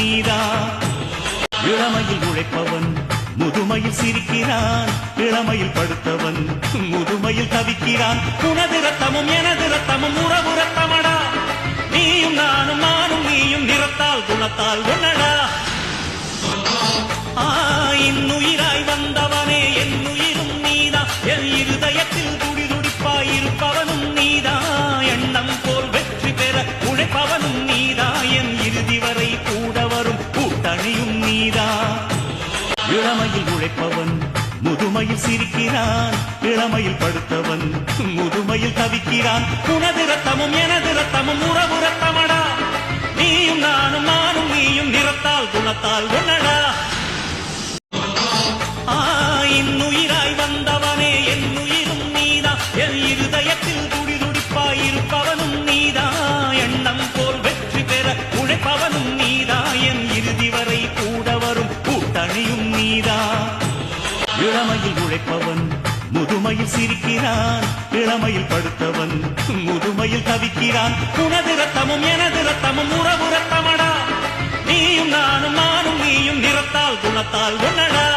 நீதான். இளமையில் உழைப்பவன் முதுமையில் சிரிக்கிறான், இளமையில் படுத்தவன் முதுமையில் தவிக்கிறான். உனது ரத்தமும் எனது ரத்தமும் உறவு ரத்தமடா, நீயும் நானும் நானும் நீயும் நிறத்தால் குணத்தால் ஒன்னடா. இன்னுயிராய் வந்தவனே என் உயிரும் நீதான், என் இருதயத்தில் துடிதுடிப்பாய் இருப்பவனும் நீதான். எண்ணம் போல் வெற்றி பெற உழைப்பவனும் நீதான், என் இறுதி வரை கூட வரும் கூட்டணியும் நீதான். இளமையில் உழைப்பவன் முதுமையில் சிரிக்கிறான், இளமையில் படுத்தவன் முதுமையில் தவிக்கிறான். உனது ரத்தமும் எனது ரத்தமும் உறவு ரத்தமடா, நீயும் நானும் நானும் நீயும் நிறத்தால் குணத்தால் ஒன்னடா. இன்னுயிராய் வந்தவனே என் உயிரும் நீதான், என் இருதயத்தில் துடிதுடிப்பாய் இருப்பவனும் நீதான். எண்ணம் போல் வெற்றி பெற உழைப்பவனும் நீதான், என் இறுதி வரை கூட வரும் கூட்டணியும் நீதான். இளமையில் உழைப்பவன் முதுமையில் சிரிக்கிறான், இளமையில் படுத்தவன் முதுமையில் தவிக்கிறான். உனது ரத்தமும் எனது ரத்தமும் உறவு ரத்தமடா, நீயும் நானும் நானும் நீயும் நிறத்தால் குணத்தால் ஒன்னடா.